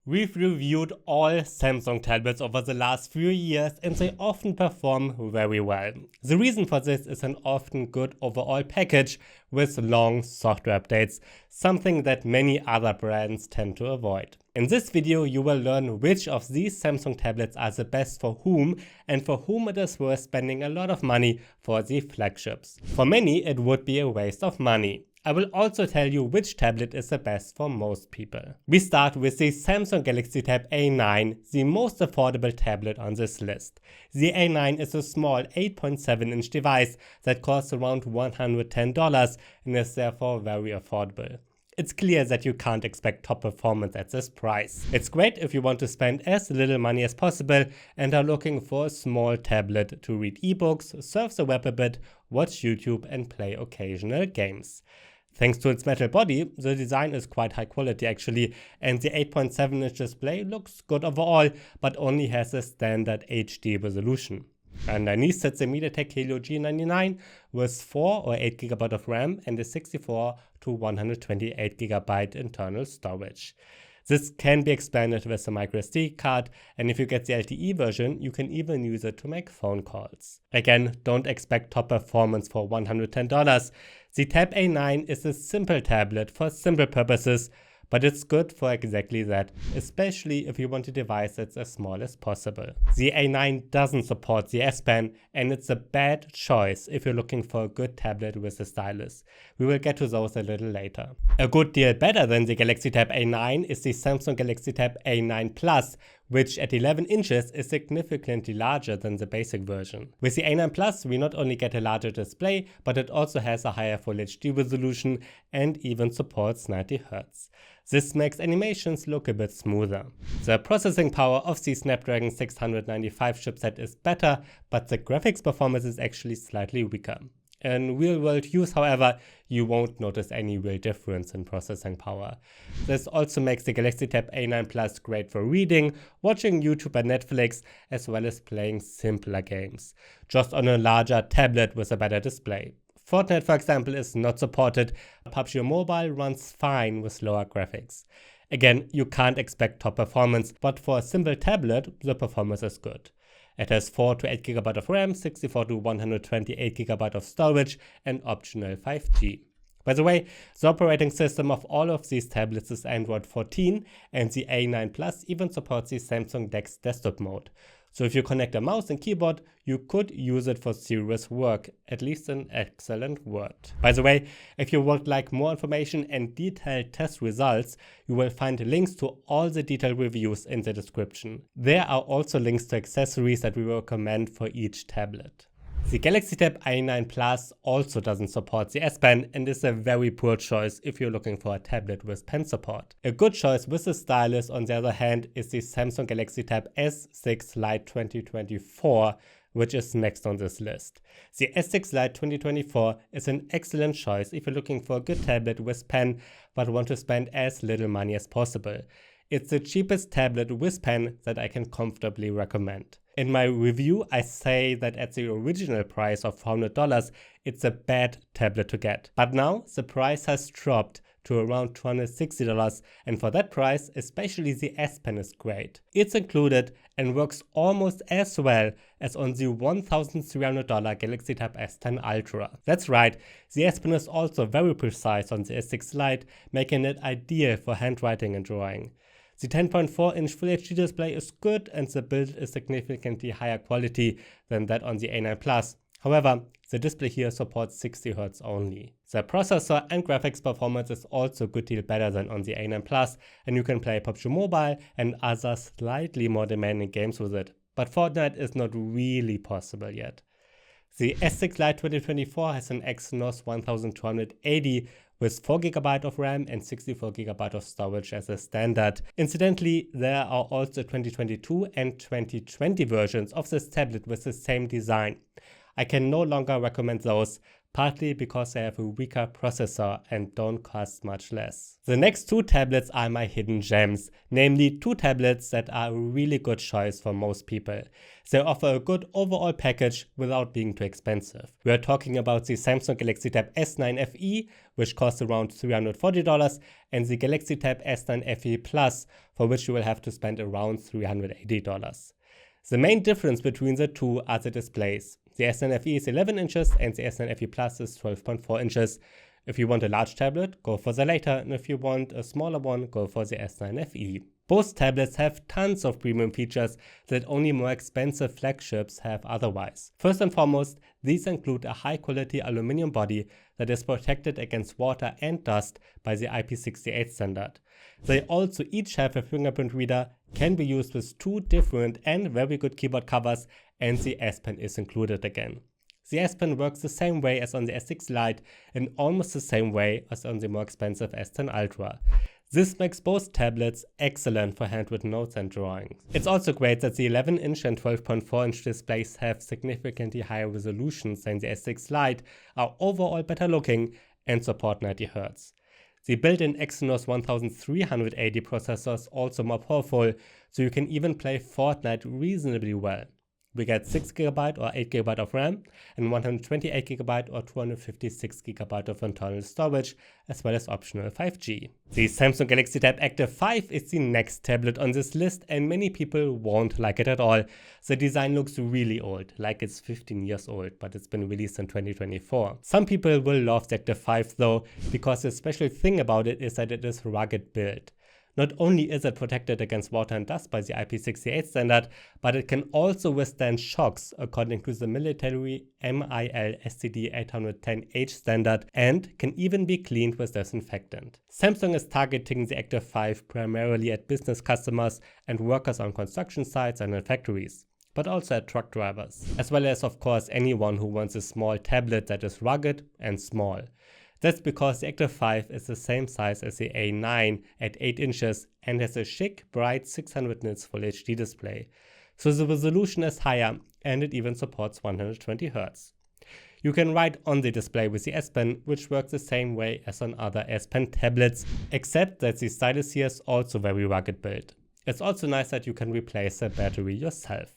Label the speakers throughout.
Speaker 1: We've reviewed all Samsung tablets over the last few years and they often perform very well. The reason for this is an often good overall package with long software updates, something that many other brands tend to avoid. In this video you will learn which of these Samsung tablets are the best for whom and for whom it is worth spending a lot of money for the flagships. For many it would be a waste of money. I will also tell you which tablet is the best for most people. We start with the Samsung Galaxy Tab A9, the most affordable tablet on this list. The A9 is a small 8.7-inch device that costs around $110 and is therefore very affordable. It's clear that you can't expect top performance at this price. It's great if you want to spend as little money as possible and are looking for a small tablet to read ebooks, surf the web a bit, watch YouTube and play occasional games. Thanks to its metal body, the design is quite high quality actually, and the 8.7-inch display looks good overall, but only has a standard HD resolution. Underneath sits the MediaTek Helio G99 with 4 or 8 GB of RAM and a 64 to 128 GB internal storage. This can be expanded with a microSD card, and if you get the LTE version, you can even use it to make phone calls. Again, don't expect top performance for $110. The Tab A9 is a simple tablet for simple purposes, but it's good for exactly that, especially if you want a device that's as small as possible. The A9 doesn't support the S Pen, and it's a bad choice if you're looking for a good tablet with a stylus. We will get to those a little later. A good deal better than the Galaxy Tab A9 is the Samsung Galaxy Tab A9 Plus, which at 11 inches is significantly larger than the basic version. With the A9 Plus, we not only get a larger display, but it also has a higher Full HD resolution and even supports 90 Hz. This makes animations look a bit smoother. The processing power of the Snapdragon 695 chipset is better, but the graphics performance is actually slightly weaker. In real-world use, however, you won't notice any real difference in processing power. This also makes the Galaxy Tab A9 Plus great for reading, watching YouTube and Netflix, as well as playing simpler games, just on a larger tablet with a better display. Fortnite, for example, is not supported. PUBG Mobile runs fine with lower graphics. Again, you can't expect top performance, but for a simple tablet, the performance is good. It has 4 to 8 GB of RAM, 64 to 128 GB of storage, and optional 5G. By the way, the operating system of all of these tablets is Android 14, and the A9 Plus even supports the Samsung DeX desktop mode. So if you connect a mouse and keyboard, you could use it for serious work, at least in excellent Word. By the way, if you would like more information and detailed test results, you will find links to all the detailed reviews in the description. There are also links to accessories that we recommend for each tablet. The Galaxy Tab A9 Plus also doesn't support the S Pen and is a very poor choice if you're looking for a tablet with pen support. A good choice with a stylus, on the other hand, is the Samsung Galaxy Tab S6 Lite 2024, which is next on this list. The S6 Lite 2024 is an excellent choice if you're looking for a good tablet with pen but want to spend as little money as possible. It's the cheapest tablet with pen that I can comfortably recommend. In my review, I say that at the original price of $400, it's a bad tablet to get. But now the price has dropped to around $260, and for that price, especially the S Pen is great. It's included and works almost as well as on the $1,300 Galaxy Tab S10 Ultra. That's right, the S Pen is also very precise on the S6 Lite, making it ideal for handwriting and drawing. The 10.4-inch Full HD display is good and the build is significantly higher quality than that on the A9 Plus. However, the display here supports 60 Hz only. The processor and graphics performance is also a good deal better than on the A9 Plus, and you can play PUBG Mobile and other slightly more demanding games with it. But Fortnite is not really possible yet. The S6 Lite 2024 has an Exynos 1280 with 4 GB of RAM and 64 GB of storage as a standard. Incidentally, there are also 2022 and 2020 versions of this tablet with the same design. I can no longer recommend those, partly because they have a weaker processor and don't cost much less. The next two tablets are my hidden gems, namely two tablets that are a really good choice for most people. They offer a good overall package without being too expensive. We are talking about the Samsung Galaxy Tab S9 FE, which costs around $340, and the Galaxy Tab S9 FE Plus, for which you will have to spend around $380. The main difference between the two are the displays. The S9 FE is 11 inches and the S9 FE Plus is 12.4 inches. If you want a large tablet, go for the latter, and if you want a smaller one, go for the S9 FE. Both tablets have tons of premium features that only more expensive flagships have otherwise. First and foremost, these include a high-quality aluminum body that is protected against water and dust by the IP68 standard. They also each have a fingerprint reader, can be used with two different and very good keyboard covers, and the S Pen is included again. The S Pen works the same way as on the S6 Lite and almost the same way as on the more expensive S10 Ultra. This makes both tablets excellent for handwritten notes and drawings. It's also great that the 11-inch and 12.4-inch displays have significantly higher resolutions than the S6 Lite, are overall better looking, and support 90 Hz. The built-in Exynos 1380 processor is also more powerful, so you can even play Fortnite reasonably well. We get 6GB or 8GB of RAM and 128GB or 256GB of internal storage, as well as optional 5G. The Samsung Galaxy Tab Active 5 is the next tablet on this list, and many people won't like it at all. The design looks really old, like it's 15 years old, but it's been released in 2024. Some people will love the Active 5 though, because the special thing about it is that it is rugged built. Not only is it protected against water and dust by the IP68 standard, but it can also withstand shocks according to the military MIL STD 810H standard, and can even be cleaned with disinfectant. Samsung is targeting the Active 5 primarily at business customers and workers on construction sites and in factories, but also at truck drivers, as well as of course anyone who wants a small tablet that is rugged and small. That's because the Active 5 is the same size as the A9 at 8 inches and has a chic, bright 600 nits Full HD display. So the resolution is higher and it even supports 120 Hz. You can write on the display with the S Pen, which works the same way as on other S Pen tablets, except that the stylus here is also very rugged built. It's also nice that you can replace the battery yourself.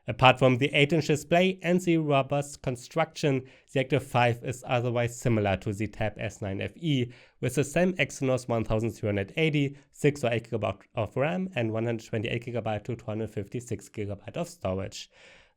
Speaker 1: Apart from the 8-inch display and the robust construction, the Active 5 is otherwise similar to the Tab S9 FE, with the same Exynos 1380, 6 or 8GB of RAM and 128GB to 256GB of storage.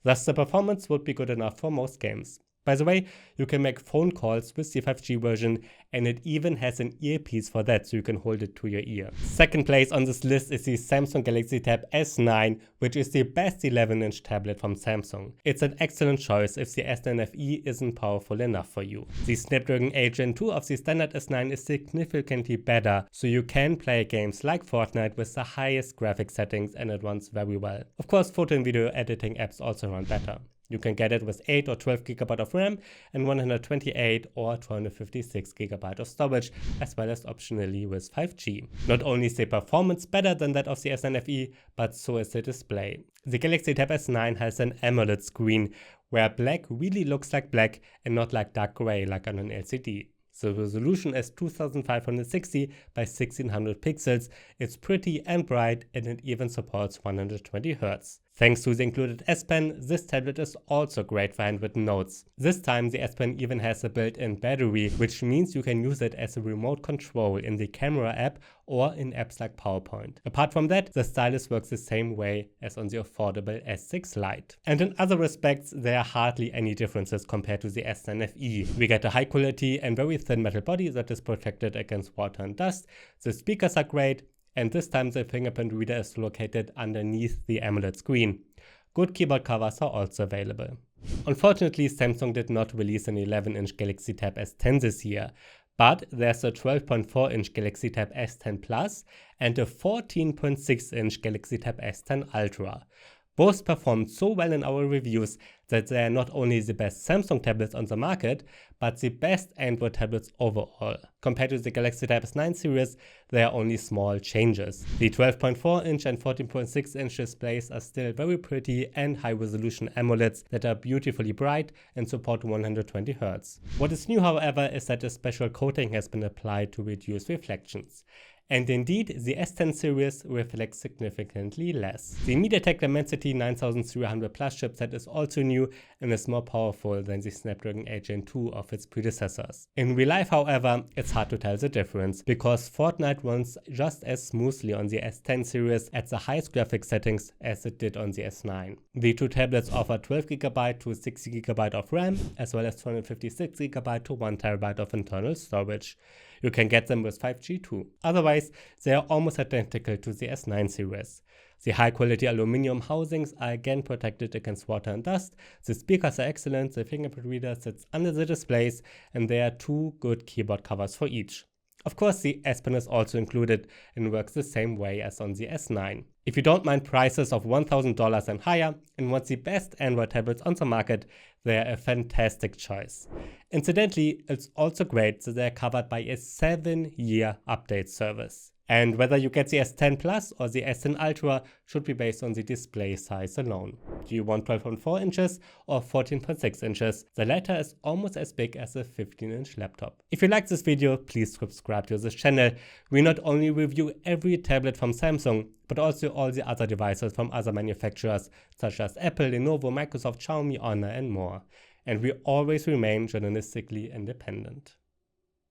Speaker 1: Thus the performance would be good enough for most games. By the way, you can make phone calls with the 5G version, and it even has an earpiece for that, so you can hold it to your ear. Second place on this list is the Samsung Galaxy Tab S9, which is the best 11-inch tablet from Samsung. It's an excellent choice if the S9 FE isn't powerful enough for you. The Snapdragon 8 Gen 2 of the standard S9 is significantly better, so you can play games like Fortnite with the highest graphics settings, and it runs very well. Of course, photo and video editing apps also run better. You can get it with 8 or 12GB of RAM and 128 or 256GB of storage, as well as optionally with 5G. Not only is the performance better than that of the S9 FE, but so is the display. The Galaxy Tab S9 has an AMOLED screen, where black really looks like black and not like dark gray like on an LCD. The resolution is 2560 by 1600 pixels, it's pretty and bright, and it even supports 120 Hz. Thanks to the included S Pen, this tablet is also great for handwritten notes. This time the S Pen even has a built-in battery, which means you can use it as a remote control in the camera app or in apps like PowerPoint. Apart from that, the stylus works the same way as on the affordable S6 Lite. And in other respects, there are hardly any differences compared to the S9 FE. We get a high quality and very thin metal body that is protected against water and dust. The speakers are great, and this time the fingerprint reader is located underneath the AMOLED screen. Good keyboard covers are also available. Unfortunately, Samsung did not release an 11-inch Galaxy Tab S10 this year, but there's a 12.4-inch Galaxy Tab S10 Plus and a 14.6-inch Galaxy Tab S10 Ultra. Both performed so well in our reviews that they are not only the best Samsung tablets on the market, but the best Android tablets overall. Compared to the Galaxy Tab S9 series, there are only small changes. The 12.4-inch and 14.6-inch displays are still very pretty and high-resolution AMOLEDs that are beautifully bright and support 120Hz. What is new, however, is that a special coating has been applied to reduce reflections. And indeed, the S10 series reflects significantly less. The MediaTek Dimensity 9300 Plus chipset is also new and is more powerful than the Snapdragon 8 Gen 2 of its predecessors. In real life, however, it's hard to tell the difference, because Fortnite runs just as smoothly on the S10 series at the highest graphics settings as it did on the S9. The two tablets offer 12GB to 60GB of RAM, as well as 256GB to 1TB of internal storage. You can get them with 5G too. Otherwise, they are almost identical to the S9 series. The high-quality aluminum housings are again protected against water and dust, the speakers are excellent, the fingerprint reader sits under the displays, and there are two good keyboard covers for each. Of course, the S Pen is also included and works the same way as on the S9. If you don't mind prices of $1,000 and higher and want the best Android tablets on the market, they are a fantastic choice. Incidentally, it's also great that they are covered by a 7-year update service. And whether you get the S10 Plus or the S10 Ultra should be based on the display size alone. Do you want 12.4 inches or 14.6 inches? The latter is almost as big as a 15-inch laptop. If you like this video, please subscribe to this channel. We not only review every tablet from Samsung, but also all the other devices from other manufacturers such as Apple, Lenovo, Microsoft, Xiaomi, Honor and more. And we always remain journalistically independent.